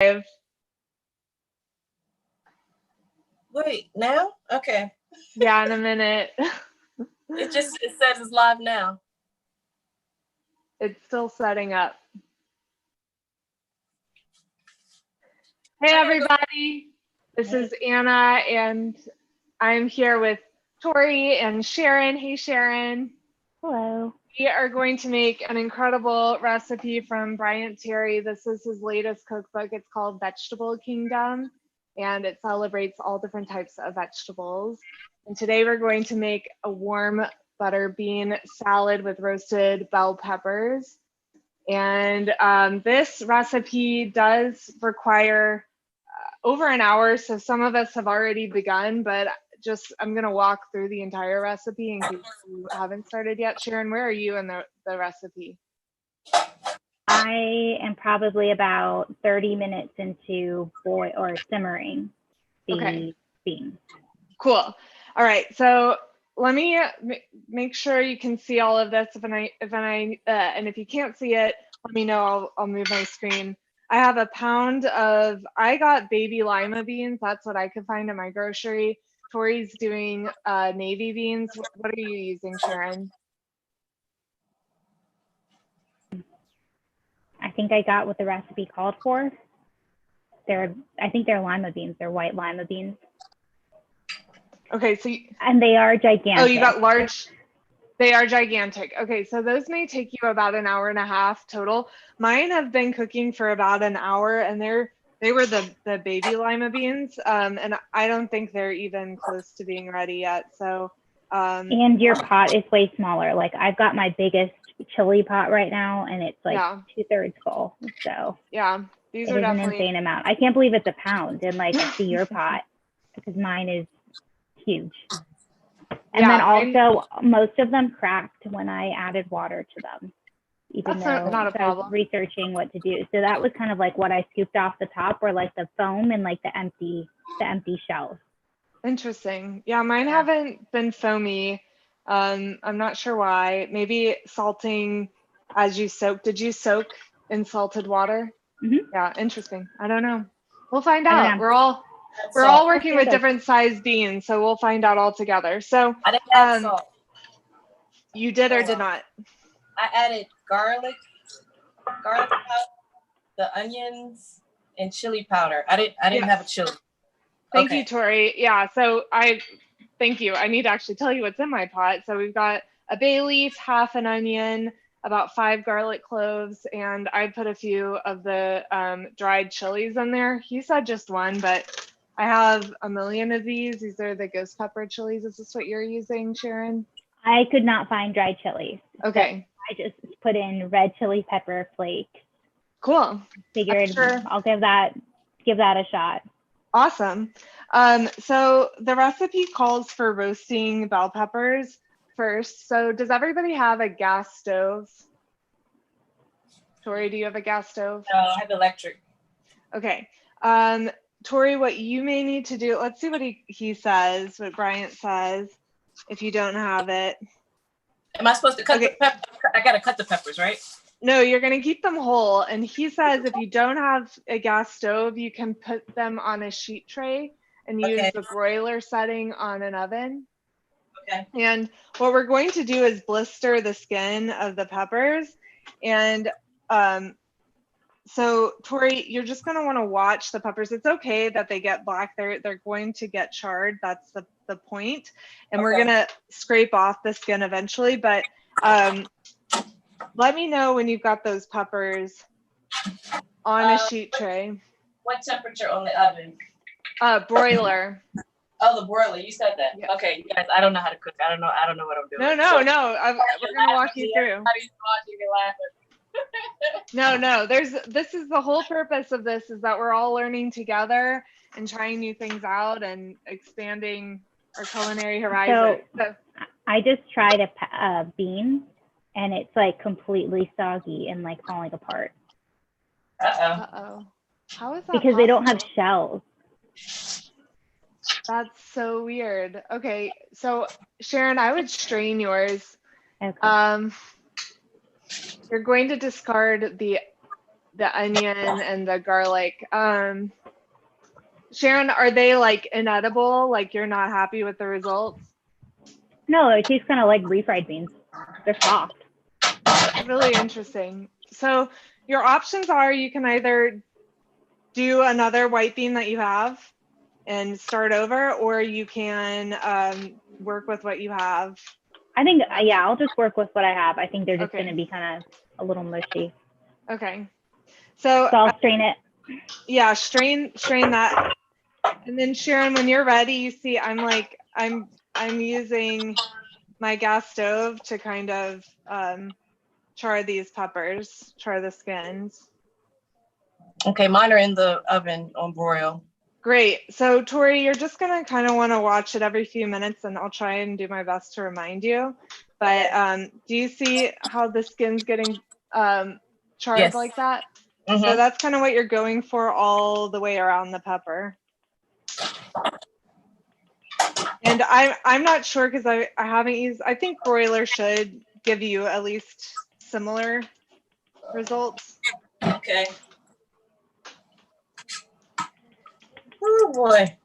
Wait, now? Okay. Yeah, in a minute. It says it's live now. It's still setting up. Hey everybody, this is Anna and I'm here with Tori and Sharon. Hey Sharon. Hello. We are going to make an incredible recipe from Bryant. This is his latest cookbook. It's called Vegetable Kingdom and it celebrates all different types of vegetables. And today we're going to make a warm butter bean salad with roasted bell peppers. And this recipe does require over an hour, so some of us have already begun, but I'm gonna walk through the entire recipe in case you haven't started yet. Sharon, where are you in the recipe? I am probably about 30 minutes into simmering the beans. Cool. All right, so let me make sure you can see all of this. And if you can't see it, let me know. I'll move my screen. I have a pound of, I got baby lima beans. That's what I could find in my grocery. Tori's doing navy beans. What are you using, Sharon? I think I got what the recipe called for. I think they're lima beans. They're white lima beans. Okay, so and they are gigantic. Oh, you got large. They are gigantic. Okay, so those may take you about an hour and a half total. Mine have been cooking for about an hour, and they were the baby lima beans, and I don't think they're even close to being ready yet. So. And your pot is way smaller. Like I've got my biggest chili pot right now, and it's like 2/3 full. So yeah, these are definitely an insane amount. I can't believe it's a pound in like a your pot because mine is huge. And then also most of them cracked when I added water to them, even though not a problem. I was researching what to do. So that was kind of like what I scooped off the top, were like the foam and like the empty shells. Interesting. Yeah, mine haven't been foamy. I'm not sure why. Maybe salting as you soak. Did you soak in salted water? Mm-hmm. Yeah, interesting. I don't know. We'll find out. We're all working with different size beans, so we'll find out all together. So I didn't add salt. You did or did not? I added garlic powder, the onions, and chili powder. I didn't have a chili. Thank you, Tori. Yeah, so thank you. I need to actually tell you what's in my pot. So we've got a bay leaf, half an onion, about 5 garlic cloves, and I put a few of the dried chilies in there. He said just one, but I have a million of these. These are the ghost pepper chilies. Is this what you're using, Sharon? I could not find dried chilies. Okay. So I just put in red chili pepper flakes. Cool. Figured I'll give that a shot. Awesome. So the recipe calls for roasting bell peppers first. So does everybody have a gas stove? Tori, do you have a gas stove? No, I have electric. Okay. Tori, what you may need to do, let's see what he says, what Bryant says, if you don't have it. Am I supposed to cut the pepper? I got to cut the peppers, right? No, you're going to keep them whole. And he says if you don't have a gas stove, you can put them on a sheet tray and use the broiler setting on an oven. Okay. And what we're going to do is blister the skin of the peppers. And so, Tori, you're just going to want to watch the peppers. It's okay that they get black. They're going to get charred. That's the point. And we're going to scrape off the skin eventually. But let me know when you've got those peppers on a sheet tray. What temperature on the oven? Broiler. Oh, the broiler. You said that. Yeah. Okay, you guys. I don't know how to cook. I don't know what I'm doing. No. We're gonna walk you through. Everybody's watching and laughing. No. This is the whole purpose of this, is that we're all learning together and trying new things out and expanding our culinary horizons. So I just tried a bean, and it's like completely soggy and like falling apart. Uh-oh. How is that because possible? They don't have shells. That's so weird. Okay, so Sharon, I would strain yours. Okay. You're going to discard the the onion and the garlic. Sharon, are they like inedible? Like you're not happy with the results? No, it tastes kind of like refried beans. They're soft. Really interesting. So your options are you can either do another white bean that you have and start over, or you can work with what you have. I think, yeah, I'll just work with what I have. I think they're just Okay. going to be kind of a little mushy. Okay. So I'll strain it. yeah, strain that. And then Sharon, when you're ready, you see I'm using my gas stove to kind of char these peppers, char the skins. Okay, mine are in the oven on broil. Great. So Tori, you're just gonna kind of want to watch it every few minutes, and I'll try and do my best to remind you. But do you see how the skin's getting charred Yes. like that? Mm-hmm. So that's kind of what you're going for all the way around the pepper. And I'm not sure because I haven't used. I think broiler should give you at least similar results. Okay. Oh boy.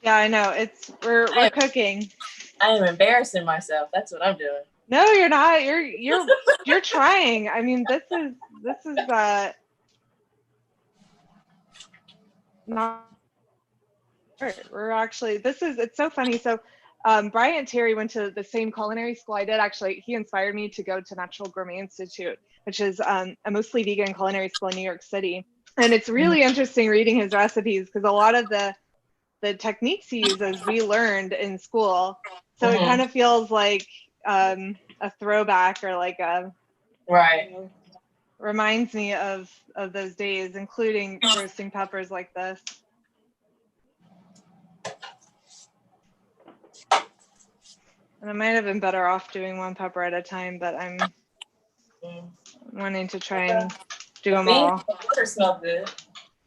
Yeah, I know. We're cooking. I am embarrassing myself. That's what I'm doing. No, you're not. You're trying. I mean, this is not. We're actually. It's so funny. So, Bryant Terry went to the same culinary school I did. Actually, he inspired me to go to Natural Gourmet Institute, which is a mostly vegan culinary school in New York City. And it's really interesting reading his recipes because a lot of the techniques he uses we learned in school. So it kind of feels like a throwback or like a right. You know, reminds me of those days, including roasting peppers like this. And I might have been better off doing one pepper at a time, but I'm wanting to try and do them all. The butter smell good.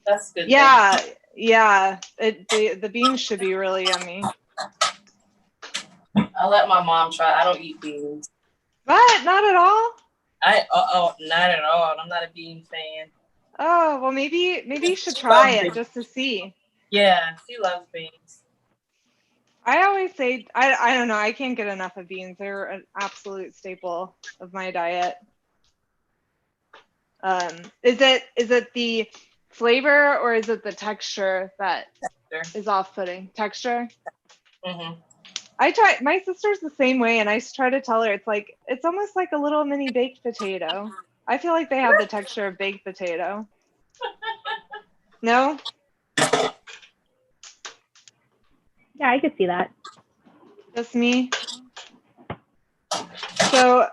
That's good. Yeah, yeah. The beans should be really yummy. I'll let my mom try. I don't eat beans. What? Not at all? Not at all. I'm not a bean fan. Oh, well, maybe you should try it just to see. Yeah, she loves beans. I always say, I don't know, I can't get enough of beans. They're an absolute staple of my diet. Is it the flavor or is it the texture that is off-putting? Texture? Mm-hmm. My sister's the same way, and I try to tell her it's almost like a little mini baked potato. I feel like they have the texture of baked potato. No? Yeah, I could see that. Just me? So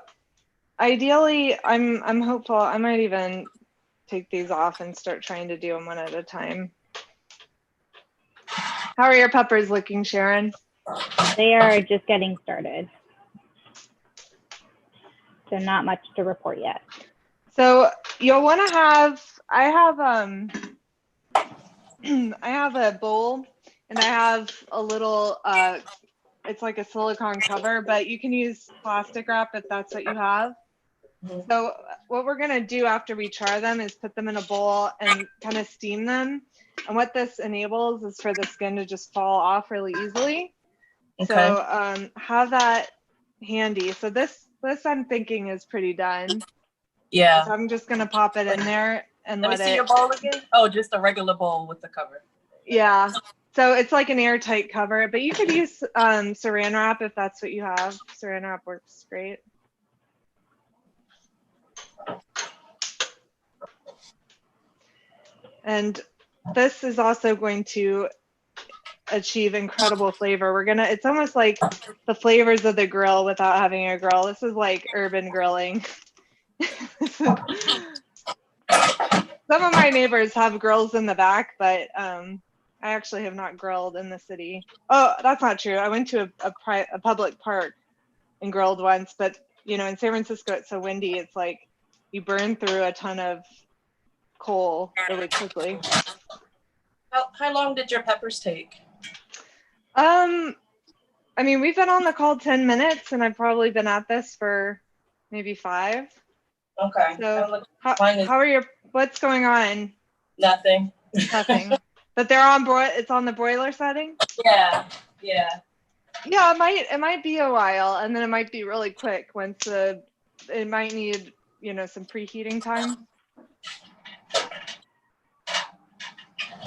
ideally, I'm hopeful. I might even take these off and start trying to do them one at a time. How are your peppers looking, Sharon? They are just getting started. So not much to report yet. So you'll want to I have a bowl and I have a little, it's like a silicone cover, but you can use plastic wrap if that's what you have. So what we're going to do after we char them is put them in a bowl and kind of steam them. And what this enables is for the skin to just fall off really easily. Okay. So have that handy. So this I'm thinking is pretty done. Yeah. So I'm just going to pop it in there and let me see your bowl again. Oh, just a regular bowl with the cover. Yeah. So it's like an airtight cover, but you could use saran wrap if that's what you have. Saran wrap works great. And this is also going to achieve incredible flavor. It's almost like the flavors of the grill without having a grill. This is like urban grilling. Some of my neighbors have grills in the back, but I actually have not grilled in the city. Oh, that's not true. I went to a public park and grilled once, but you know, in San Francisco, it's so windy. It's like you burn through a ton of coal really quickly. How long did your peppers take? I mean, we've been on the call 10 minutes and I've probably been at this for maybe 5. Okay. So how What's going on? Nothing. Nothing. But they're on it's on the broiler setting? Yeah. Yeah, it might be a while, and then it might be really quick once it might need, some preheating time.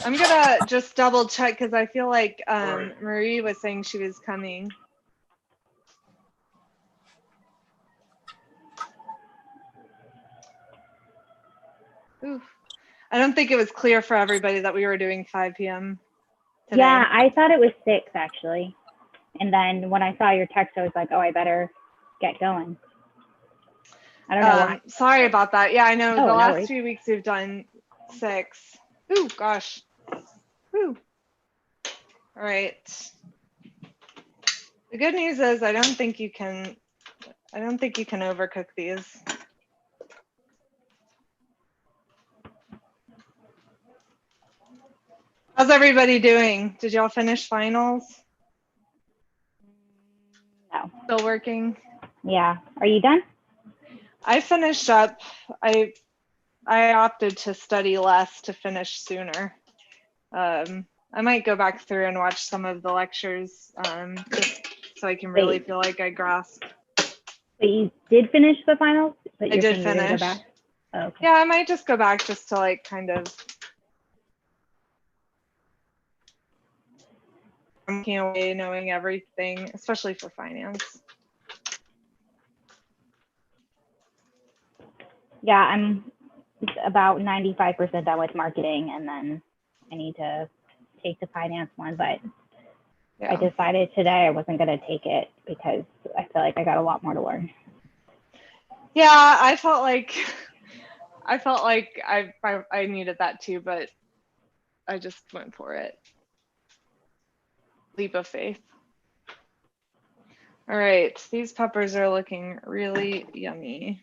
I'm gonna just double check because I feel like Marie was saying she was coming. Ooh. I don't think it was clear for everybody that we were doing 5 p.m. today. Yeah, I thought it was 6 actually. And then when I saw your text, I was like, oh, I better get going. I don't know why. Sorry about that. Yeah, I know the no last worries. 2 weeks we've done 6. Ooh, gosh. Ooh. All right. The good news is I don't think you can overcook these. How's everybody doing? Did y'all finish finals? No. Still working? Yeah. Are you done? I finished up. I opted to study less to finish sooner. I might go back through and watch some of the lectures just so I can really feel like I grasp. But you did finish the finals? But I you're did saying you're gonna finish. go back? Oh, okay. Yeah, I might just go back just to like kind of working away, knowing everything, especially for finance. Yeah, I'm about 95% done with marketing, and then I need to take the finance one, but Yeah. I decided today I wasn't going to take it because I feel like I got a lot more to learn. Yeah, I felt like I needed that too, but I just went for it. Leap of faith. All right, these peppers are looking really yummy.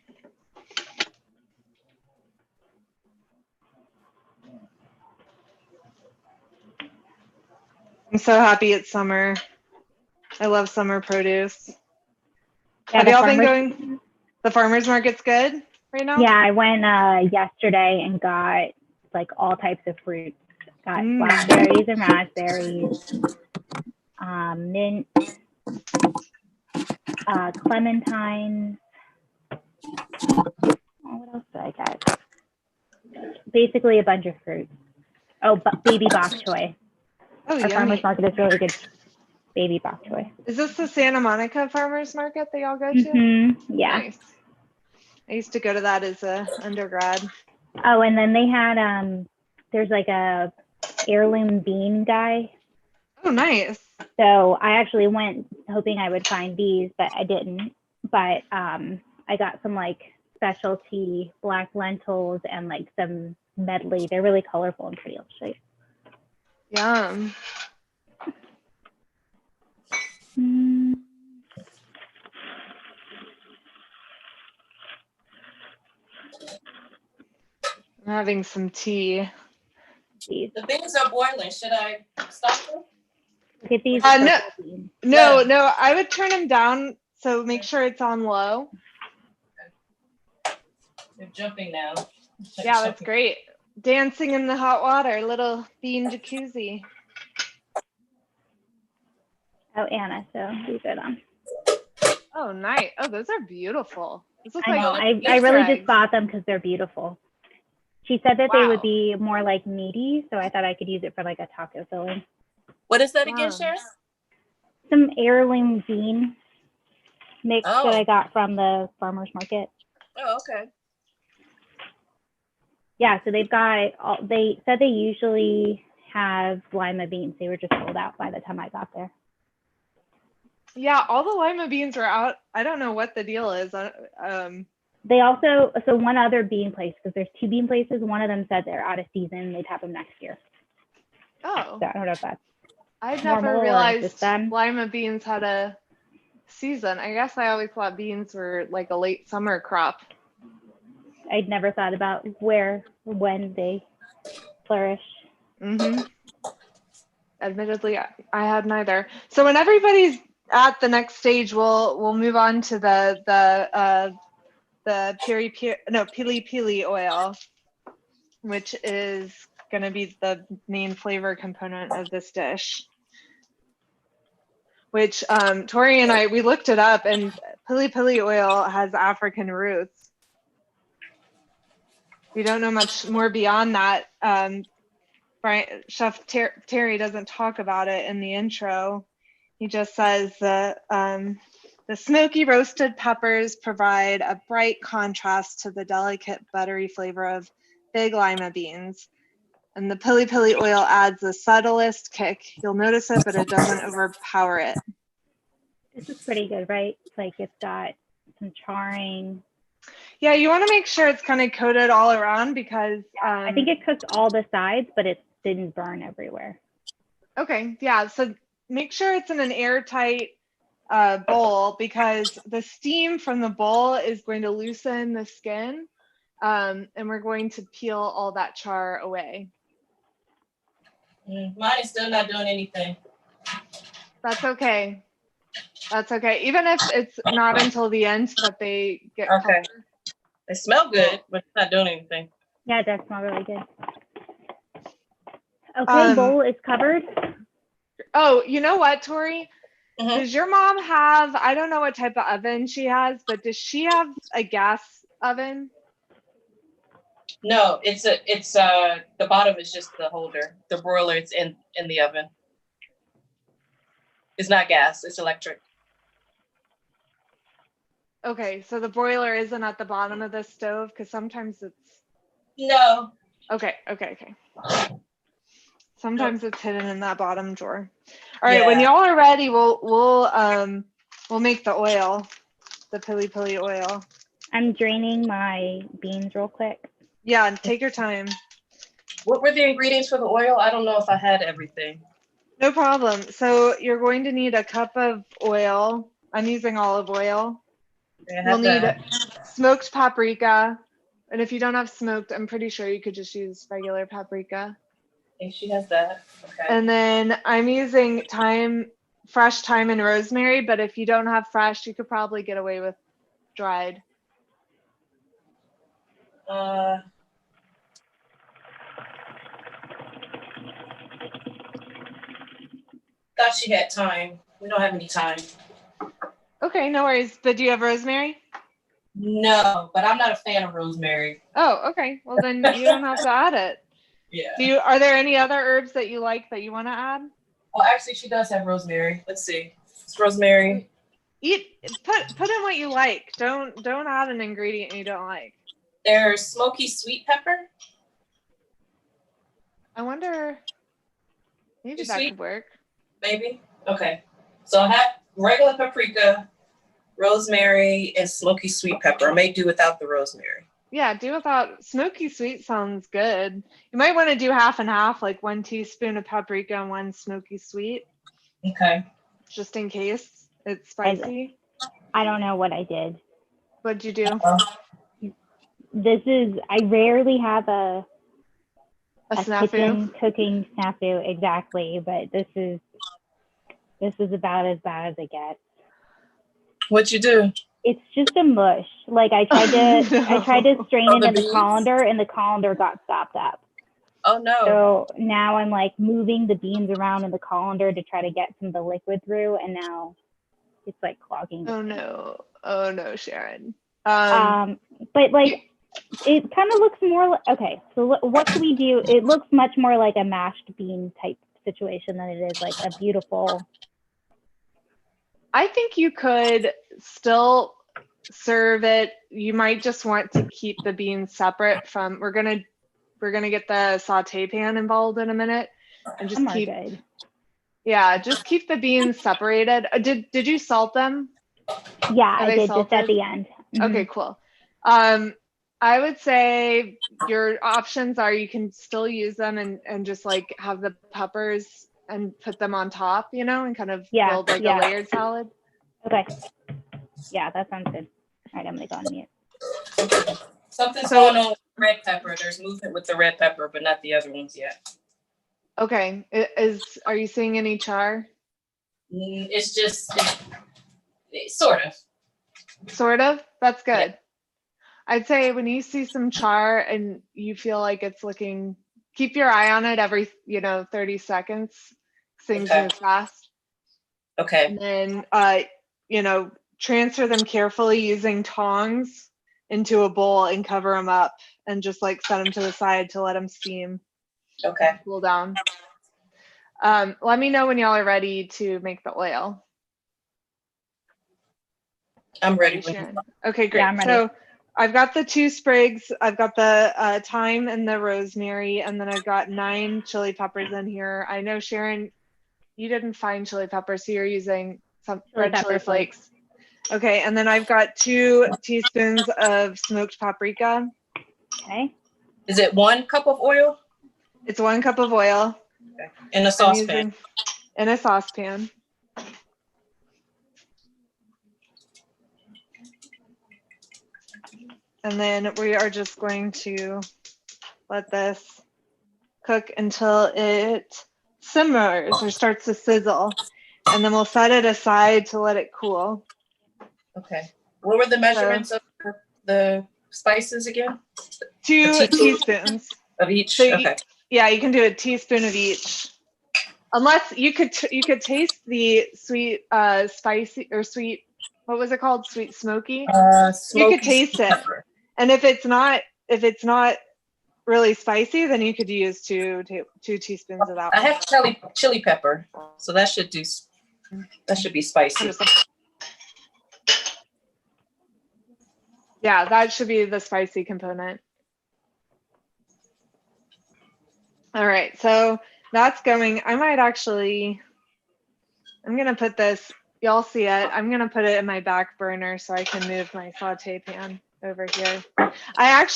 I'm so happy it's summer. I love summer produce. Yeah, Have y'all been going? The farmer's market's good right now? Yeah, I went yesterday and got like all types of fruits. Got blackberries and raspberries, mint, clementines. Oh, what else did I get? Basically a bunch of fruits. Oh, baby bok choy. Oh, Our yummy. farmer's market is really good. Baby bok choy. Is this the Santa Monica farmer's market that y'all go to? Mm-hmm. Yeah. Nice. I used to go to that as a undergrad. Oh, and then they had there's like a heirloom bean guy. Oh, nice. So I actually went hoping I would find these, but I didn't. But I got some like specialty black lentils and like some medley. They're really colorful and pretty. I'll show you. Yum. I'm having some tea. These. The beans are boiling. Should I stop them? Look at these. No, I would turn them down. So make sure it's on low. They're jumping now. Yeah, that's great. Dancing in the hot water, little bean jacuzzi. Oh, Anna, so these are them. Oh, nice. Oh, those are beautiful. These look I know. like I really just bought them because they're beautiful. She said that they would be more like meaty, so I thought I could use it for like a taco filling. What is that again, Sharon? Some heirloom bean mix that I got from the farmer's market. Oh, okay. Yeah, so they've got, they said they usually have lima beans. They were just sold out by the time I got there. Yeah, all the lima beans are out. I don't know what the deal is. They also, so one other bean place, because there's 2 bean places, one of them said they're out of season. They'd have them next year. Oh. So I don't know if that's I never realized lima beans had a season. I guess I always thought beans were like a late summer crop. I'd never thought about when they flourish. Mm-hmm. Admittedly, I had neither. So when everybody's at the next stage, we'll move on to the Pili Pili oil. which is going to be the main flavor component of this dish. Which Tori and I, we looked it up, and Pili Pili oil has African roots. We don't know much more beyond that. Chef Terry doesn't talk about it in the intro. He just says that the smoky roasted peppers provide a bright contrast to the delicate buttery flavor of big lima beans. And the Pili Pili oil adds the subtlest kick. You'll notice it, but it doesn't overpower it. This is pretty good, right? It's like it's got some charring. Yeah, you want to make sure it's kind of coated all around because I think it cooked all the sides, but it didn't burn everywhere. Okay, yeah, so make sure it's in an airtight bowl because the steam from the bowl is going to loosen the skin, and we're going to peel all that char away. Mine is still not doing anything. That's okay. That's okay. Even if it's not until the end that they get Okay. covered. They smell good, but it's not doing anything. Yeah, it does smell really good. Okay, bowl is covered. Oh, you know what, Tori? Mhm. Does your mom have, I don't know what type of oven she has, but does she have a gas oven? No, it's the bottom is just the holder. The broiler, it's in the oven. It's not gas, it's electric. Okay, so the broiler isn't at the bottom of the stove because sometimes it's No. okay. Sometimes it's hidden in that bottom drawer. All right, when Yeah. y'all are ready, we'll make the oil, the Pili Pili oil. I'm draining my beans real quick. Yeah, take your time. What were the ingredients for the oil? I don't know if I had everything. No problem. So you're going to need a cup of oil. I'm using olive oil. You'll need smoked paprika. And if you don't have smoked, I'm pretty sure you could just use regular paprika. And she has that. Okay. And then I'm using fresh thyme and rosemary, but if you don't have fresh, you could probably get away with dried. Thought she had time. We don't have any time. Okay, no worries. But do you have rosemary? No, but I'm not a fan of rosemary. Oh, okay. Well, then you don't have to add it. Yeah. Are there any other herbs that you like that you want to add? Oh, actually, she does have rosemary. Let's see. It's rosemary. Put in what you like. Don't add an ingredient you don't like. There's smoky sweet pepper. I wonder, maybe Too that sweet? could work. Maybe. Okay. So I have regular paprika, rosemary, and smoky sweet pepper. I may do without the rosemary. Yeah, do without. Smoky sweet sounds good. You might want to do half and half, like 1 teaspoon of paprika and 1 smoky sweet. Okay. Just in case it's spicy. I don't know what I did. What'd you do? I rarely have a snafu? kitchen cooking snafu, exactly, but this is about as bad as it gets. What'd you do? It's just a mush. Like I tried to strain it in the colander, and the colander got stopped up. Oh no. So now I'm like moving the beans around in the colander to try to get some of the liquid through, and now it's like clogging. Oh no, Sharon. But like it kind of looks more okay. So what can we do? It looks much more like a mashed bean type situation than it is like a beautiful. I think you could still serve it. You might just want to keep the beans separate from. We're gonna get the saute pan involved in a minute, and just keep. Good. Yeah, just keep the beans separated. Did you salt them? Yeah, I did salted? Just at the end. Mm-hmm. Okay, cool. I would say your options are you can still use them and just like have the peppers and put them on top, and kind of build like a layered salad. Okay. Yeah, that sounds good. All right, I'm gonna go on mute. Something's going on with red pepper. There's movement with the red pepper, but not the other ones yet. Okay. Are you seeing any char? It's just sort of. Sort of? That's good. I'd say when you see some char and you feel like it's looking, keep your eye on it every, 30 seconds. Things Okay. move fast. Okay. And then, transfer them carefully using tongs into a bowl and cover them up and just like set them to the side to let them steam. Okay. Cool down. Let me know when y'all are ready to make the oil. I'm ready. Sharon. Okay, great. Yeah, I'm ready. So I've got the 2 sprigs. I've got the thyme and the rosemary, and then I've got 9 chili peppers in here. I know, Sharon, you didn't find chili peppers, so you're using some red chili flakes. Okay, and then I've got 2 teaspoons of smoked paprika. Okay. Is it 1 cup of oil? It's 1 cup of oil. Okay. In a saucepan. In a saucepan. And then we are just going to let this cook until it simmers or starts to sizzle. And then we'll set it aside to let it cool. Okay. What were the measurements of the spices again? 2 teaspoons. Of each? So okay. You can do a teaspoon of each. Unless you could taste the sweet, spicy or sweet, what was it called? Sweet smoky? You could taste it. And if it's not really spicy, then you could use 2 teaspoons of that. I have chili pepper, so that should be spicy. Yeah, that should be the spicy component. All right, so that's going. I'm gonna put this, y'all see it. I'm gonna put it in my back burner so I can move my saute pan over here. I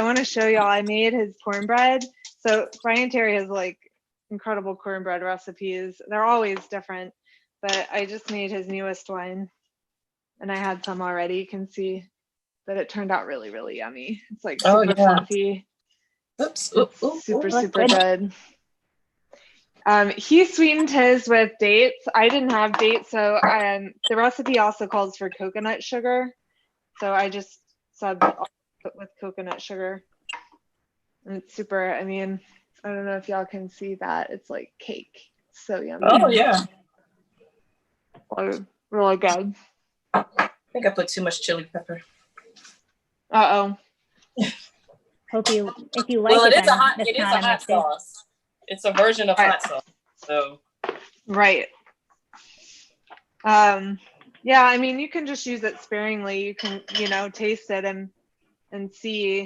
want to show y'all, I made his cornbread. So Bryant Terry has like incredible cornbread recipes. They're always different, but I just made his newest one and I had some already. You can see that it turned out really, really yummy. It's like super fluffy. Oops. Super good. He sweetened his with dates. I didn't have dates, so the recipe also calls for coconut sugar. So I just subbed with coconut sugar. And it's super, I don't know if y'all can see that. It's like cake. So yummy. Oh, yeah. Really good. I think I put too much chili pepper. Uh-oh. If you like well, it is then it is a hot sauce. It's a version of hot sauce. So right. Yeah, you can just use it sparingly. You can, taste it and see,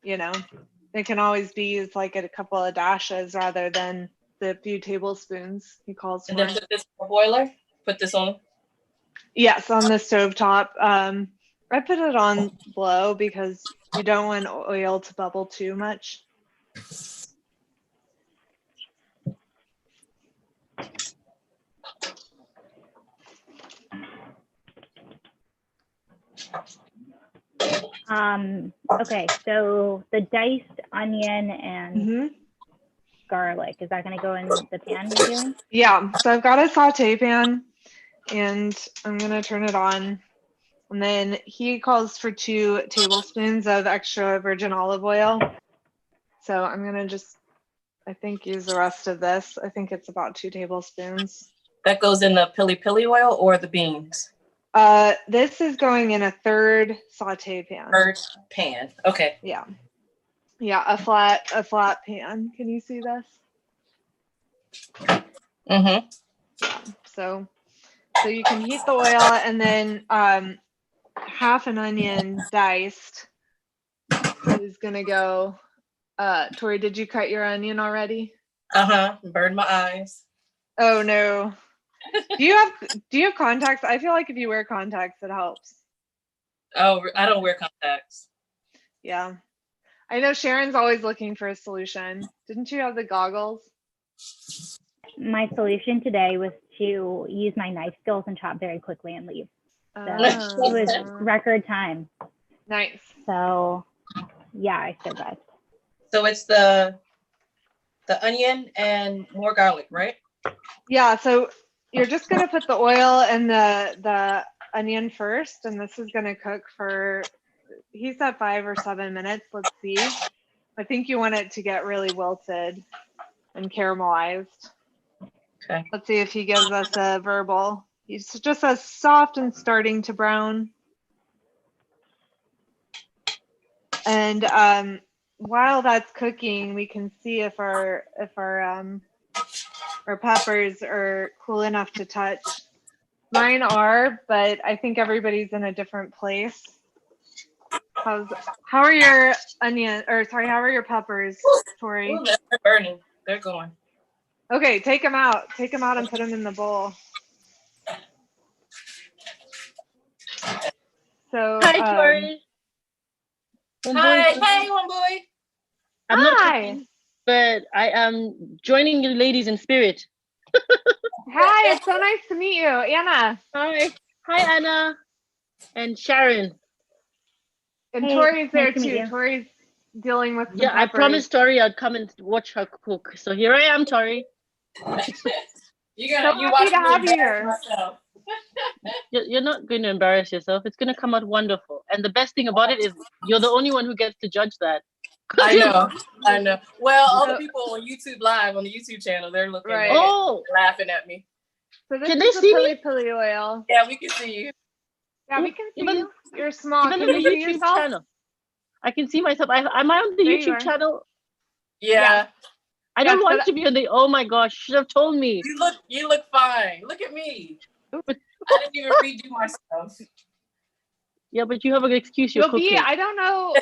it can always be used like at a couple of dashes rather than the few tablespoons he calls for. And then put this in a boiler? Put this on? Yes, on the stovetop. I put it on low because you don't want oil to bubble too much. Okay, so the diced onion and garlic, is that going to go in the pan you're doing? Yeah, so I've got a saute pan and I'm going to turn it on. And then he calls for 2 tablespoons of extra virgin olive oil. So I'm going to just, I think, use the rest of this. I think it's about 2 tablespoons. That goes in the Pili Pili oil or the beans? This is going in a 3rd saute pan. 3rd pan. Okay. Yeah. Yeah, a flat pan. Can you see this? Mm-hmm. Yeah. So you can heat the oil and then half an onion diced is gonna go. Tori, did you cut your onion already? Burned my eyes. Oh no. Do you have contacts? I feel like if you wear contacts, it helps. Oh, I don't wear contacts. Yeah. I know Sharon's always looking for a solution. Didn't you have the goggles? My solution today was to use my knife skills and chop very quickly and leave. So it was record time. Nice. So yeah, I survived. So it's the onion and more garlic, right? Yeah, so you're just gonna put the oil and the onion first, and this is gonna cook for, he said 5 or 7 minutes. Let's see. I think you want it to get really wilted and caramelized. Okay. Let's see if he gives us a verbal. He's just as soft and starting to brown. And while that's cooking, we can see if our peppers are cool enough to touch. Mine are, but I think everybody's in a different place. How are your how are your peppers, Tori? Ooh, they're burning. They're going. Okay, take them out. Take them out and put them in the bowl. So, Hi, Tori. Hi, one boy. I'm not hi. cooking, but I am joining you ladies in spirit. Hi, it's so nice to meet you, Anna. Hi. Hi, Anna. And Sharon. And Hey, Tori's there nice to meet too. you. Tori's dealing with some Yeah, I peppers. promised Tori I'd come and watch her cook. So here I am, Tori. So happy to have you here. You're not going to embarrass yourself. It's going to come out wonderful. And the best thing about it is you're the only one who gets to judge that. I know. Well, all the people on YouTube Live, on the YouTube channel, they're looking Right. at it, Oh, laughing at me. So this Can is they the see me? Pili Pili oil. Yeah, we can see you. Yeah, we can see Even- you. You're small. even Can on the you see YouTube yourself? channel. I can see myself. Am I on the There you are. YouTube channel? Yeah. I don't Yes, want but- to be on the, oh my gosh, should have told me. You look fine. Look at me. I didn't even redo myself. Yeah, but you have an excuse. You're You'll be, cooking. I don't know.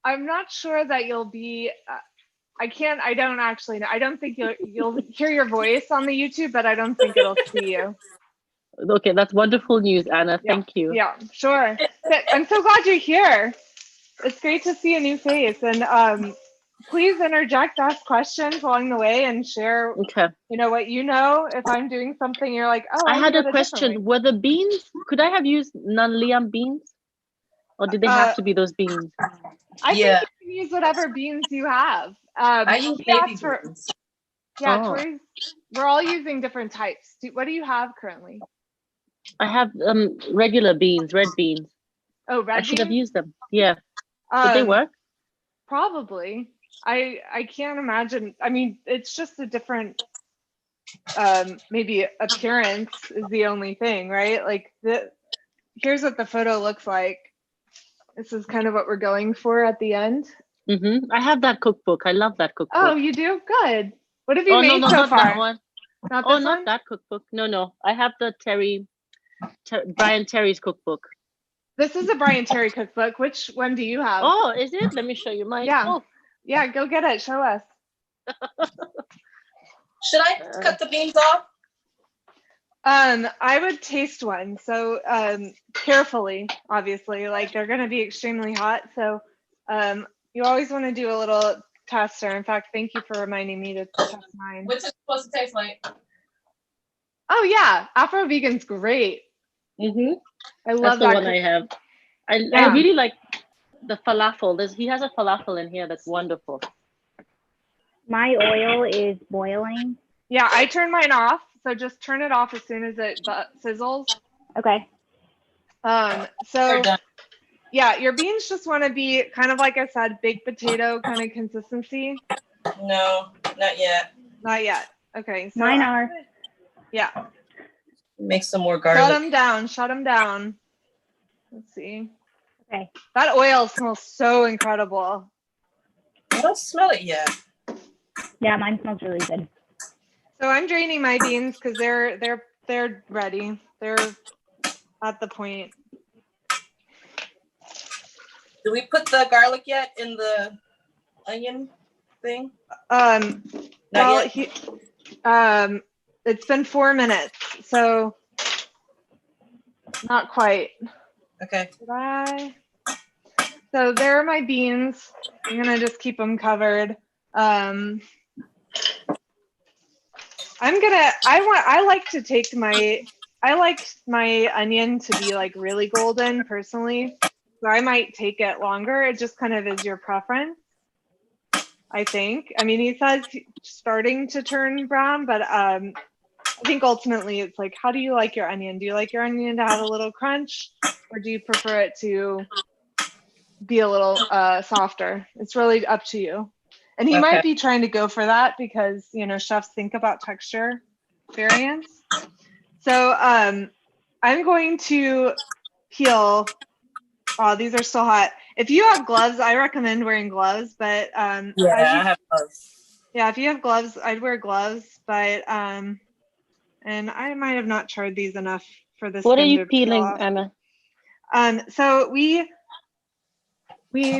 I'm not sure that you'll be, I don't actually know. I don't think you'll hear your voice on the YouTube, but I don't think it'll see you. Okay, that's wonderful news, Anna. Yeah. Thank you. Yeah, sure. I'm so glad you're here. It's great to see a new face. And please interject, ask questions along the way, and share, Okay. what you know. If I'm doing something, you're like, oh, I had do a it different question. way. Were the beans, could I have used non-liam beans? Or did they have to be those beans? I Yeah. think you can use whatever beans you have. I use we baby asked for- beans. Yeah, Oh. Tori's, we're all using different types. What do you have currently? I have regular beans, red beans. Oh, red I should have beans? used them. Yeah. Did they work? Probably. I can't imagine. I mean, it's just a different maybe appearance is the only thing, right? Like here's what the photo looks like. This is kind of what we're going for at the end. Mm-hmm. I have that cookbook. I love that cookbook. Oh, you do? Good. What have you Oh, made no, so not far? that one. Not Oh, this not one? that cookbook. No. I have the Bryant Terry's cookbook. This is a Bryant Terry cookbook. Which one do you have? Oh, is it? Let me show you mine. Yeah. Oh, Yeah, go get it. Show us. Should I cut the beans off? I would taste one. So carefully, obviously, like they're gonna be extremely hot. So you always want to do a little tester. In fact, thank you for reminding me to test mine. What's it supposed to taste like? Oh yeah, Afro Vegan's great. mm-hmm. I That's love the that. one I have. I Yeah. really like the falafel. He has a falafel in here that's wonderful. My oil is boiling. Yeah, I turn mine off. So just turn it off as soon as it sizzles. Okay. So We're done. yeah, your beans just want to be kind of like I said, baked potato kind of consistency. No, not yet. Not yet. Okay. So Mine are. Yeah. Make some more Shut garlic. them down. Shut them down. Let's see. Okay. That oil smells so incredible. I don't smell it yet. Yeah, mine smells really good. So I'm draining my beans because they're ready. They're at the point. Do we put the garlic yet in the onion thing? Not Not yet. It's been 4 minutes, so not quite. Okay. Did I? So there are my beans. I'm gonna just keep them covered. I like my onion to be like really golden personally. So I might take it longer. It just kind of is your preference, I think. I mean, he says starting to turn brown, but I think ultimately it's like, how do you like your onion? Do you like your onion to have a little crunch, or do you prefer it to be a little softer? It's really up to you. And he Okay. might be trying to go for that because, you know, chefs think about texture variance. So I'm going to peel. Oh, these are so hot. If you have gloves, I recommend wearing gloves, but Yeah, I have those. yeah, if you have gloves, I'd wear gloves, but and I might have not charred these enough for this. What are skin you to peel peeling, off. Anna? So we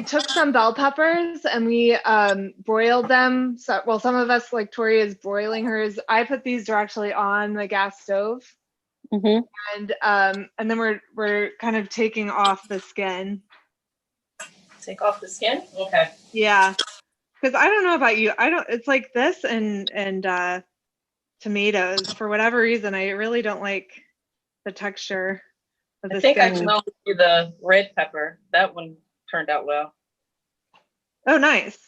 took some bell peppers and we broiled them. So, well, some of us, like Tori is broiling hers. I put these directly on the gas stove, Mm-hmm. and then we're kind of taking off the skin. Take off the skin? Okay. Yeah, because I don't know about you. I don't. It's like this and tomatoes. For whatever reason, I really don't like the texture of the I think I skin. smelled the red pepper. That one turned out well. Oh, nice.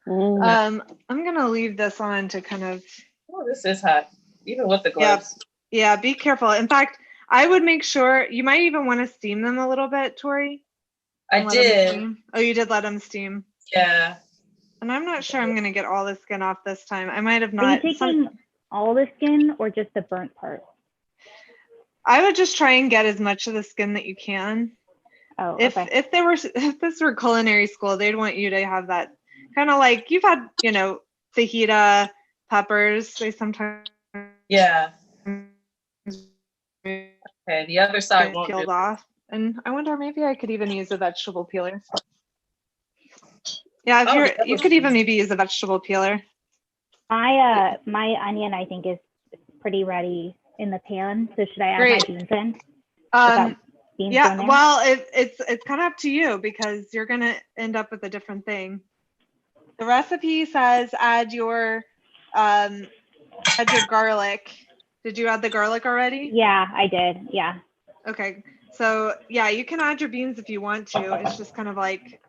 Mm. I'm gonna leave this on to kind of. Oh, this is hot, even with the gloves. Yeah, be careful. In fact, I would make sure you might even want to steam them a little bit, Tori. I did. Oh, you did let them steam. Yeah. And I'm not sure I'm gonna get all the skin off this time. I might have Are not. you taking all the skin or just the burnt part? I would just try and get as much of the skin that you can. Oh, If okay. if this were culinary school, they'd want you to have that kind of like you've had, you know, fajita peppers. They sometimes Yeah. Okay, the other side get won't peeled do. off. And I wonder maybe I could even use a vegetable peeler. Yeah, if Oh, you're that you was could even easy. maybe use a vegetable peeler. My onion I think is pretty ready in the pan. So should I add Great. my beans in? Um, Beans yeah, going there? well, it's kind of up to you because you're gonna end up with a different thing. The recipe says add your garlic. Did you add the garlic already? Yeah, I did. Yeah. Okay. So yeah, you can add your beans if you want to. It's just kind of like,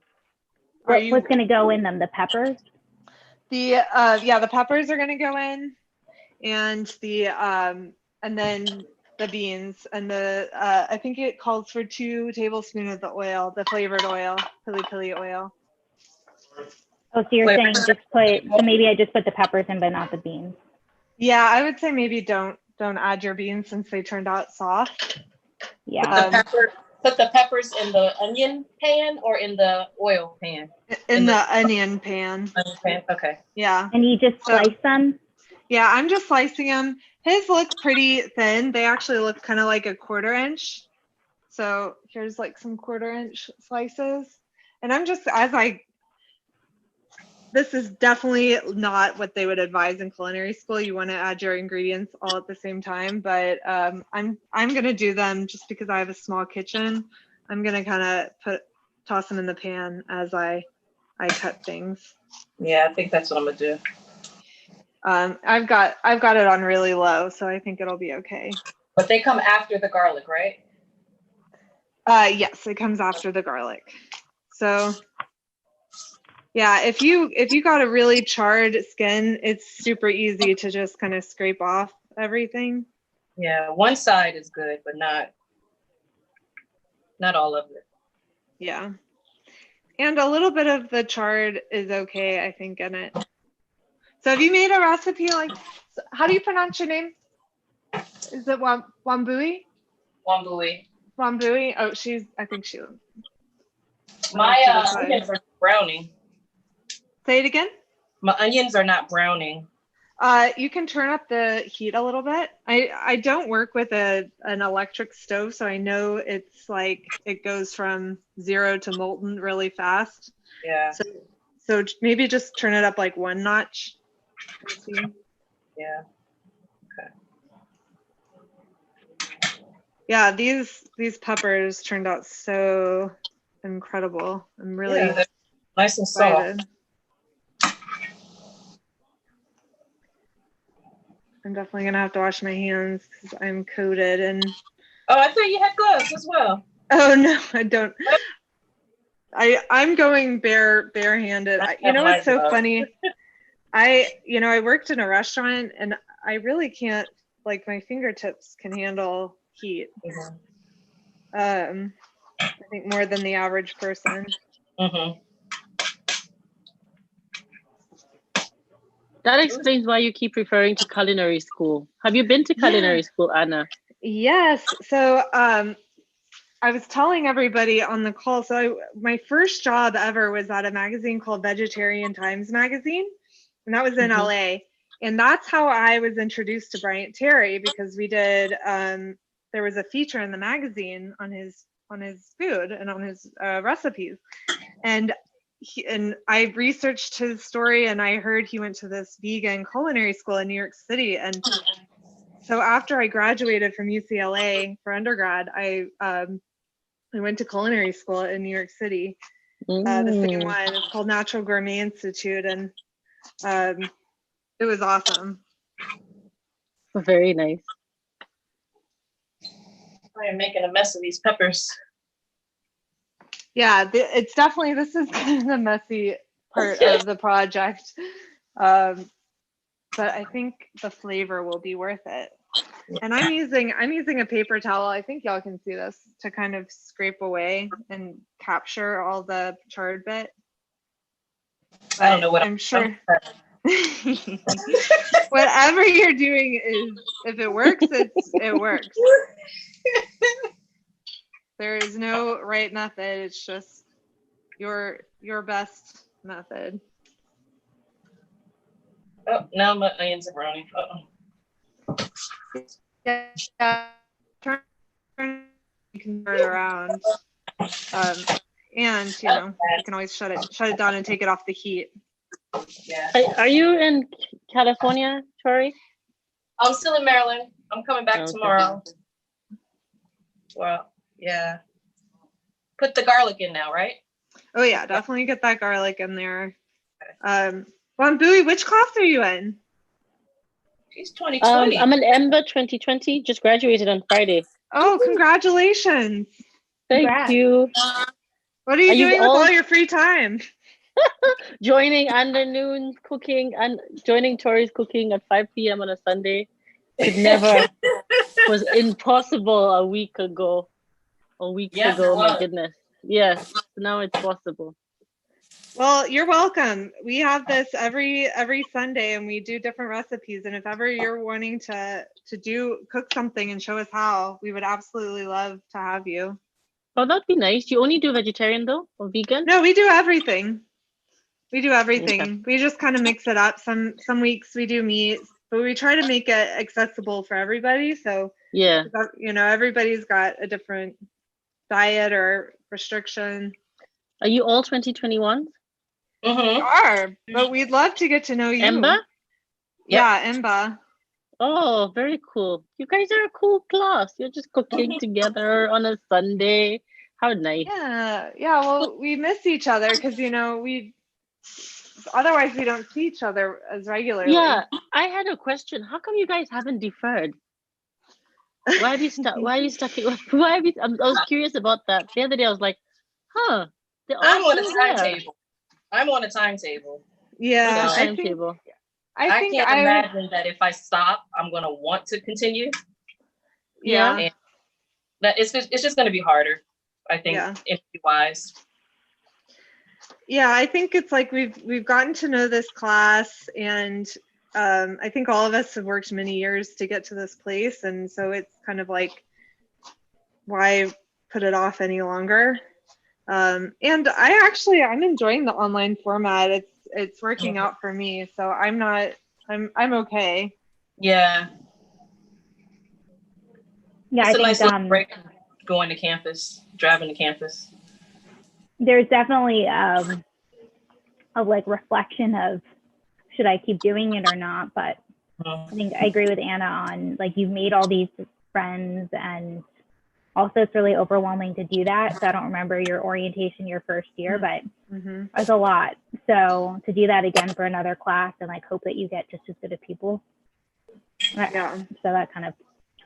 What's gonna go in them? The peppers? the peppers are gonna go in, and and then the beans and the I think it calls for 2 tablespoons of the oil, the flavored oil, Pili Pili oil. Oh, so you're saying so maybe I just put the peppers in, but not the beans. Yeah, I would say maybe don't add your beans since they turned out soft. Yeah. Put the peppers in the onion pan or in the oil pan? In the onion pan. Onion pan? Okay. Yeah. And you just slice them? Yeah, I'm just slicing them. His look pretty thin. They actually look kind of like a 1/4 inch. So here's like some 1/4 inch slices. And I'm just, this is definitely not what they would advise in culinary school. You want to add your ingredients all at the same time, but I'm gonna do them just because I have a small kitchen. I'm gonna kind of toss them in the pan as I cut things. Yeah, I think that's what I'm gonna do. I've got it on really low, so I think it'll be okay. But they come after the garlic, right? Yes, it comes after the garlic. So yeah, if you got a really charred skin, it's super easy to just kind of scrape off everything. Yeah, one side is good, but not all of it. Yeah. And a little bit of the charred is okay, I think, in it. So have you made a recipe like, how do you pronounce your name? Is it Wambui? Wambui. Wambui? Oh, I think she. My onions are browning. Say it again? My onions are not browning. You can turn up the heat a little bit. I don't work with an electric stove, so I know it's like it goes from 0 to molten really fast. Yeah. So maybe just turn it up like 1 notch. Yeah. Okay. Yeah, these peppers turned out so incredible. I'm really nice and excited. soft. I'm definitely gonna have to wash my hands because I'm coated and. Oh, I thought you had gloves as well. Oh no, I don't. I'm going barehanded. You know what's so funny? I worked in a restaurant and I really can't like my fingertips can handle heat. Mhm. I think more than the average person. Mhm. That explains why you keep referring to culinary school. Have you been to culinary school, Anna? Yes. So I was telling everybody on the call. So my first job ever was at a magazine called Vegetarian Times Magazine, and that was in LA. And that's how I was introduced to Bryant Terry, because we did. There was a feature in the magazine on his food and on his recipes, and I researched his story, and I heard he went to this vegan culinary school in New York City. And so after I graduated from UCLA for undergrad, I went to culinary school in New York City, the same one. It's called Natural Gourmet Institute, and it was awesome. Very nice. I am making a mess of these peppers. Yeah, it's definitely, this is kind of the messy part of the project, but I think the flavor will be worth it. And I'm using a paper towel. I think y'all can see this, to kind of scrape away and capture all the charred bit. I don't know what I'm sure. Whatever you're doing is, if it works, it works. There is no right method. It's just your best method. Oh, now my onions are browning. Yeah, turn, you can turn it around, and you know, you can always shut it down and take it off the heat. Yeah. Are you in California, Tori? I'm still in Maryland. I'm coming back Okay. tomorrow. Well, yeah. Put the garlic in now, right? Oh yeah, definitely get that garlic in there. Bowie, which class are you in? She's 2020. I'm an EMBA 2020. Just graduated on Friday. Oh, congratulations! Thank Congrats. you. What are you you doing with all your free time? Joining Andernoon's cooking and joining Tori's cooking at 5 p.m. on a Sunday could never was impossible a week ago. Yes, Ago, it my was. goodness. Yes, now it's possible. Well, you're welcome. We have this every Sunday, and we do different recipes. And if ever you're wanting to cook something and show us how, we would absolutely love to have you. Oh, that'd be nice. You only do vegetarian though, or vegan? No, we do everything. We do everything. Okay. We just kind of mix it up. Some weeks we do meat, but we try to make it accessible for everybody. So Yeah. you know, everybody's got a different diet or restriction. Are you all 2021s? Mm-hmm. We are, but we'd love to get to know you. EMBA? Yeah, EMBA. Oh, very cool. You guys are a cool class. You're just cooking together on a Sunday. How nice. Yeah. Well, we miss each other because, you know, otherwise we don't see each other as regularly. Yeah, I had a question. How come you guys haven't deferred? Why have you stuck? Why are you stuck? Why have you? I was curious about that. The other day I was like, huh? I'm on a timetable. Yeah, What's the timetable? I think can't imagine that if I stop, I'm gonna want to continue. Yeah. And that it's just gonna be harder, I think, energy-wise. Yeah, I think it's like we've gotten to know this class, and I think all of us have worked many years to get to this place, and so it's kind of like, why put it off any longer? And I'm enjoying the online format. It's working out for me, so I'm okay. Yeah. Yeah, It's I a nice little think break going to campus, driving to campus. there's definitely a like reflection of, should I keep doing it or not? But I think I agree with Anna on, like, you've made all these friends, and also it's really overwhelming to do that. So I don't remember your orientation your first year, but it was a lot. So to do that again for another class and like hope that you get just as good of people. Yeah. So that kind of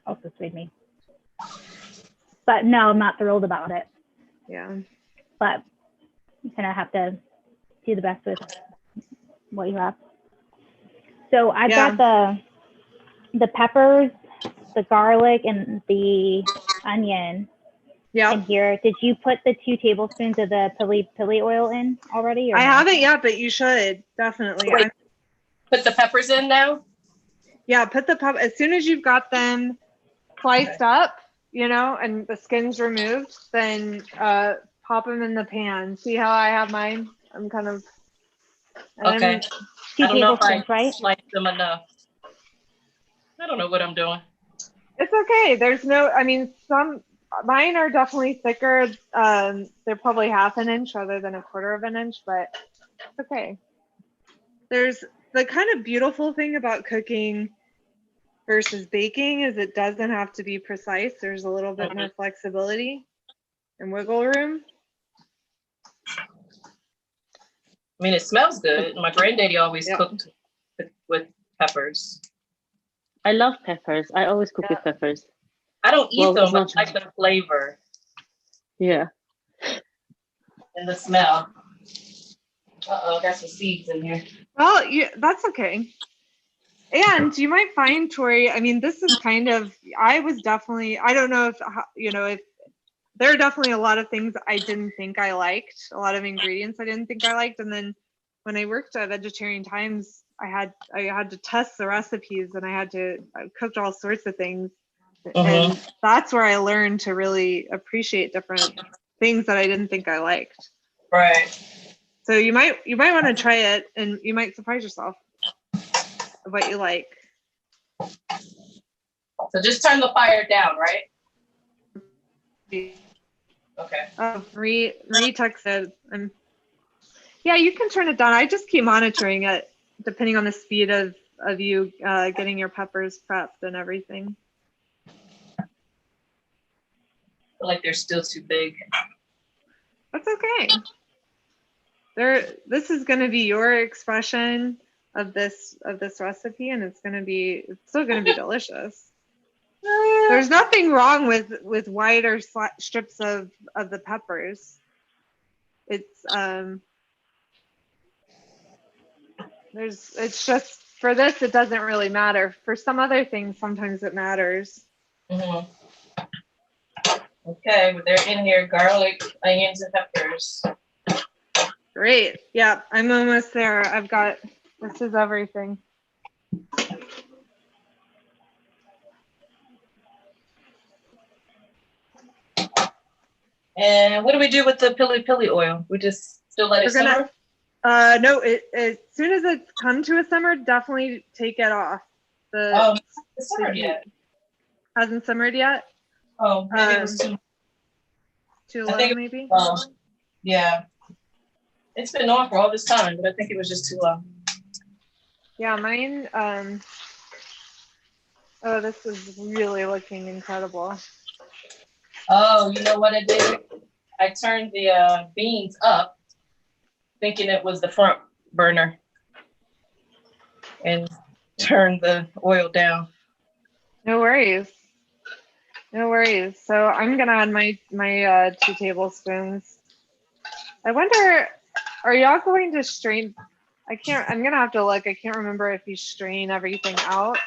also swayed me. But no, I'm not thrilled about it. Yeah. But you kind of have to do the best with what you have. So I've got the peppers the garlic and the onion Yeah. in here. Did you put the 2 tablespoons of the Pili Pili oil in already? Or I no? haven't yet, but you should definitely. Wait. Put the peppers in now? Yeah, put the pepper as soon as you've got them sliced up, you know, and the skin's removed, then pop them in the pan. See how I have mine? I'm kind of Okay. 2 I don't know if I tablespoons, right? sliced them enough. I don't know what I'm doing. It's okay. There's no, I mean, mine are definitely thicker. They're probably half an inch rather than a quarter of an inch, but it's okay. There's the kind of beautiful thing about cooking versus baking is it doesn't have to be precise. There's a little bit more flexibility and wiggle room. I mean, it smells good. My granddaddy always Yeah. cooked with peppers. I love peppers. I always cook with peppers. I don't eat Well, them, it's but not I like the flavor Yeah. and the smell. Uh-oh, got some seeds in here. Well, that's okay. And you might find, Tori, I mean, this is kind of, I don't know if, you know, if there are definitely a lot of things I didn't think I liked, a lot of ingredients I didn't think I liked. And then when I worked at Vegetarian Times, I had to test the recipes and I cooked all sorts of things. And that's where I learned to really appreciate different things that I didn't think I liked. Right. So you might want to try it and you might surprise yourself of what you like. So just turn the fire down, right? Okay. Oh, Marie texted. Yeah, you can turn it down. I just keep monitoring it depending on the speed of you getting your peppers prepped and everything. I feel like they're still too big. That's okay. This is going to be your expression of this recipe, and it's still going to be delicious. There's nothing wrong with wider strips of the peppers. It's just for this it doesn't really matter. For some other things, sometimes it matters. Mm-hmm. Okay, well, they're in here: garlic, onions, and peppers. Great. Yeah, I'm almost there. This is everything. And what do we do with the Pili Pili oil? We just still let it simmer? No, as soon as it's come to a simmer, definitely take it off. It's simmered yet. Hasn't simmered yet? Oh, maybe it was too low, maybe? Yeah. It's been on for all this time, but I think it was just too low. Yeah, mine, oh, this is really looking incredible. Oh, you know what I did? I turned the beans up, thinking it was the front burner, and turned the oil down. No worries. No worries. So I'm gonna add my 2 tablespoons. I wonder, are y'all going to strain? I'm gonna have to look. I can't remember if you strain everything out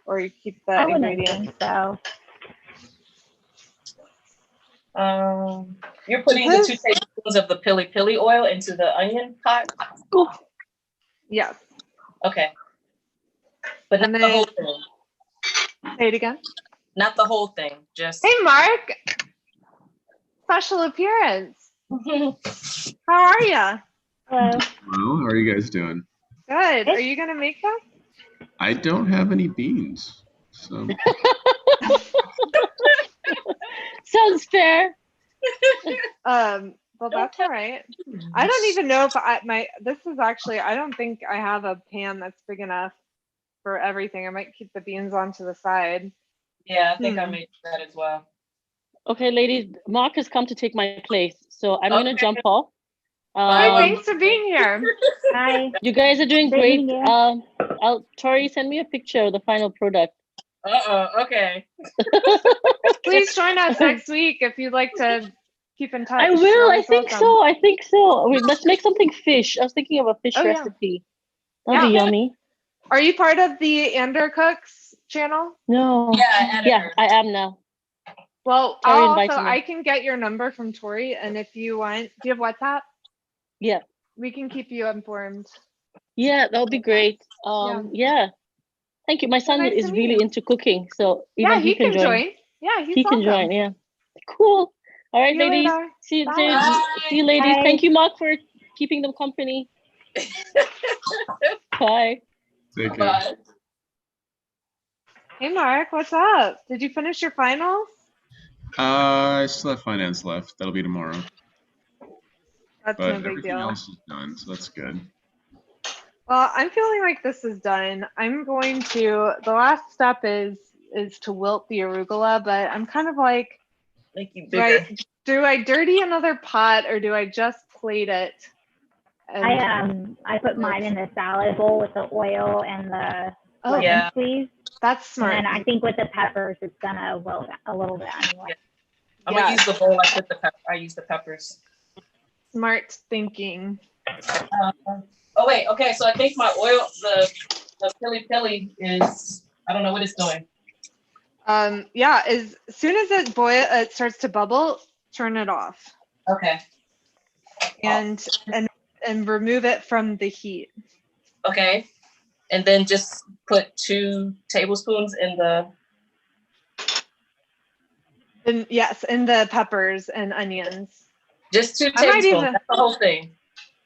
or you keep the I wouldn't ingredients. think so. You're putting the 2 tablespoons of the Pili Pili oil into the onion pot? Yes. Okay. But not the whole thing. Say it again. Not the whole thing, just... Hey, Mark. Special appearance. How are you? Hello. Hello, how are you guys doing? Good. Are you going to make them? I don't have any beans, so. Sounds fair. Well, that's all right. I don't even know if I don't think I have a pan that's big enough for everything. I might keep the beans on to the side. Yeah, I think I made that as well. Okay, ladies, Mark has come to take my place, so I'm gonna jump off. Hey, thanks for being here. Hi. You guys are doing Great great. meeting you. Tori, send me a picture of the final product. Okay. Please join us next week if you'd like to keep in touch. I will. You're I always think welcome. so. I think so. Let's make something fish. I was thinking of a fish Oh, yeah. recipe. That'd be yummy. Are you part of the AnderCooks channel? No. Yeah, I added Yeah, her. I am now. Well, Tori I'll invited also, me. I can get your number from Tori, and if you want, do you have WhatsApp? Yeah. We can keep you informed. Yeah, that would be great. Yeah. Thank you. My Well, son nice to is meet really you. into cooking, so Yeah, even he can join. Yeah, he's He can welcome. join, yeah. Cool. All right, See you ladies. later. See you, Bye. see you, ladies. Bye. Thank you, Mark, for keeping them company. Bye. Take care. Bye. Hey, Mark, what's up? Did you finish your finals? I still have finance left. That'll be tomorrow. That's But no big everything deal. else is done, so that's good. Well, I'm feeling like this is done. I'm going to, the last step is to wilt the arugula, but I'm kind of like, Make you do bigger. I dirty another pot or do I just plate it? And I put mine in the salad bowl with the oil and the oh, lemon Yeah. squeeze. that's And smart. then I think with the peppers, it's gonna wilt a little bit anyway. I'm gonna use the bowl. I put the I use the peppers. Smart thinking. Oh wait, okay. So I think my oil, the Pili Pili is. I don't know what it's doing. Yeah, as soon as it starts to bubble, turn it off Okay. and remove it from the heat. Okay. And then just put 2 tablespoons in the. And yes, and the peppers and onions. Just 2 I might tablespoons. even- That's the whole thing.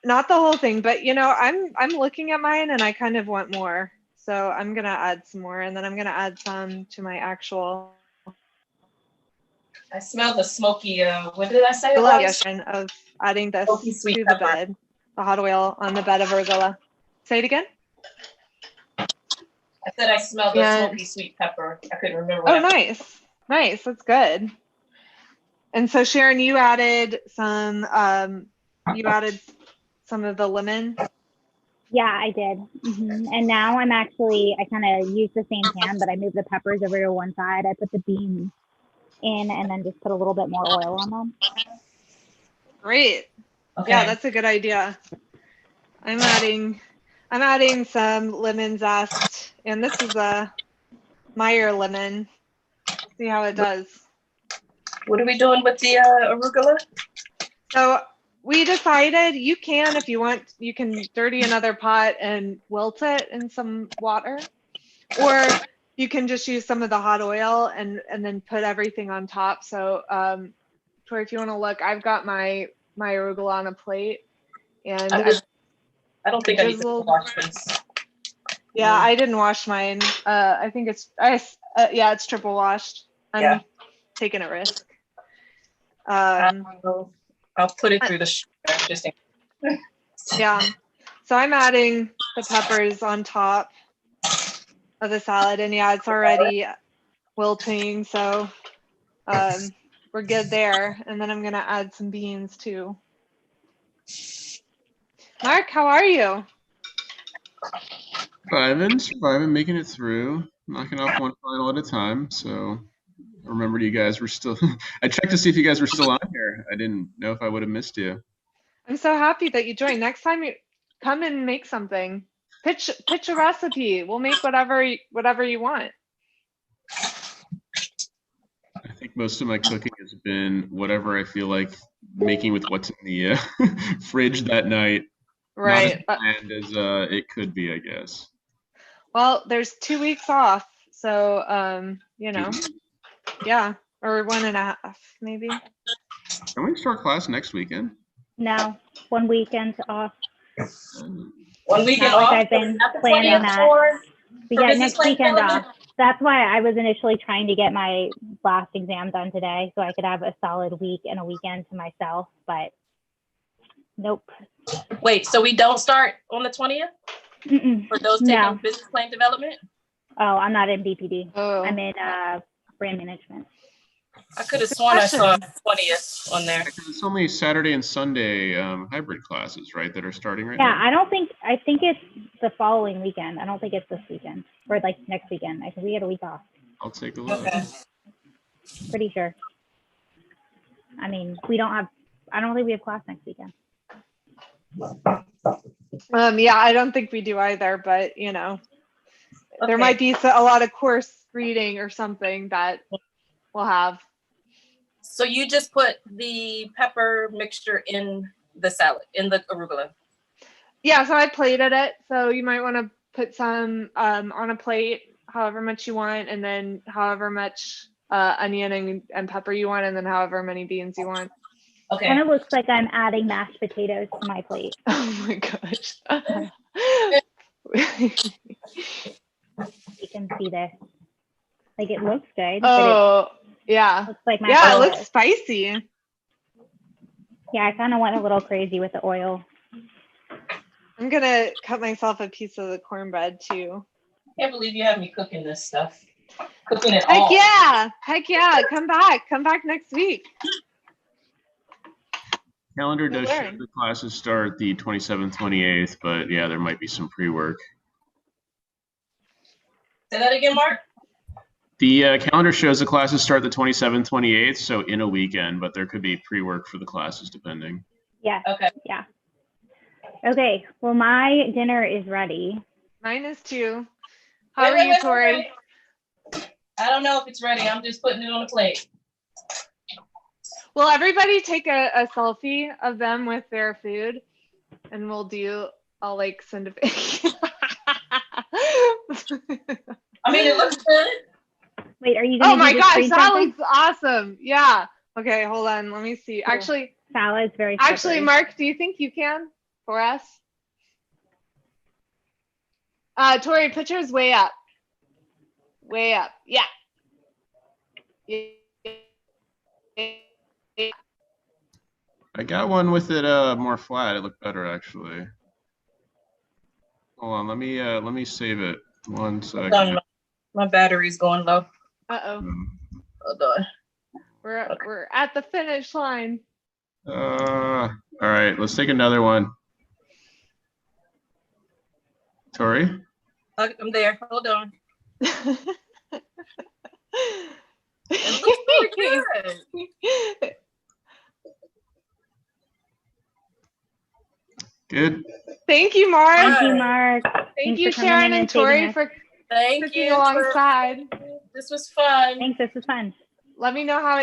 Not the whole thing, but I'm looking at mine and I kind of want more. So I'm gonna add some more, and then I'm gonna add some to my actual I smell the smoky. What did I say? It was? suggestion of adding this Smoky sweet to the pepper. bed, the hot oil on the bed of arugula. Say it again. I said I smelled the Yeah. smoky sweet pepper. I couldn't remember. Oh, What I- nice, nice. That's good. And so Sharon, you added some of the lemon. Yeah, I did. And now I kind of use the same pan, but I move the peppers over to one side. I put the beans in and then just put a little bit more oil on them. Great. Okay. Yeah, that's a good idea. I'm adding some lemon zest, and this is a Meyer lemon. See how it does. What are we doing with the arugula? So we decided you can, if you want, you can dirty another pot and wilt it in some water, or you can just use some of the hot oil and then put everything on top. So Tori, if you want to look, I've got my arugula on a plate, and I don't think I need to drizzled- wash this. yeah, I didn't wash mine. I think it's yeah, it's triple washed. I'm taking a risk. I'll put it through the just in Yeah. So I'm adding the peppers on top of the salad, and yeah, it's already wilting, so we're good there. And then I'm gonna add some beans too. Mark, how are you? Surviving, making it through, knocking off one final at a time. So I remembered you guys were still. I checked to see if you guys were still on here. I didn't know if I would have missed you. I'm so happy that you joined. Next time you come and make something. Pitch a recipe. We'll make whatever you want. I think most of my cooking has been whatever I feel like making with what's in the fridge that night. Right. Not as bland as it could be, I guess. Well, there's 2 weeks off, so yeah, or 1.5 maybe. Can we start class next weekend? No, one weekend off. 1 weekend Not like off. I've been Not the planning 20th that. for We got business next plan weekend development? off. That's why I was initially trying to get my last exam done today so I could have a solid week and a weekend to myself, but nope. Wait, so we don't start on the 20th Mm-mm. for those taking No. business plan development? Oh, I'm not in BPD. Oh. I'm in brand management. I could have sworn I saw 20th on there. Because it's only Saturday and Sunday hybrid classes, right, that are starting right Yeah, now? I think it's the following weekend. I don't think it's this weekend or like next weekend. I think we had a week off. I'll take a look. Okay. Pretty sure. I mean, I don't think we have class next weekend. Yeah, I don't think we do either, but There might be a lot of coarse reading or something that we'll have. So you just put the pepper mixture in the salad, in the arugula. Yeah, so I plated it. So you might want to put some on a plate, however much you want, and then however much onion and pepper you want, and then however many beans you want. Okay. Kind of looks like I'm adding mashed potatoes to my plate. Oh my gosh. You can see this. Like it looks good, Oh, but yeah. it looks like my Yeah, it potatoes. looks spicy. Yeah, I kind of went a little crazy with the oil. I'm gonna cut myself a piece of the cornbread too. I can't believe you have me cooking this stuff. Cooking it Heck all. yeah. Heck yeah. Come back next week. Calendar does show learn. the classes start the 27th, 28th, but yeah, there might be some pre-work. Say that again, Mark. The calendar shows the classes start the 27th, 28th, so in a weekend, but there could be pre-work for the classes depending. Yeah. Okay. Yeah. Okay. Well, my dinner is ready. Mine is too. How are you, Tori? I don't know if it's ready. I'm just putting it on the plate. Will everybody take a selfie of them with their food? And I'll like send a pic. I mean, it looks good. Wait, are you gonna Oh my do the gosh, screen that something? looks awesome. Yeah. Okay, hold on. Let me see. Actually, Salad's very slippery. Mark, do you think you can for us? Tori, put yours way up. Way up. Yeah. I got one with it more flat. It looked better actually. Hold on, let me save it. 1 second. My battery's going low. Uh-oh. Hold on. We're at the finish line. All right, let's take another one. Tori? I'm there. Hold on. It It looks really good. Good. Thank you, Mark. Thank you, Mark. Thank Thanks you, for coming Sharon in and and saving Tori, us. for Thank cooking you. alongside. This was fun. Thanks. This was fun. Let me know how it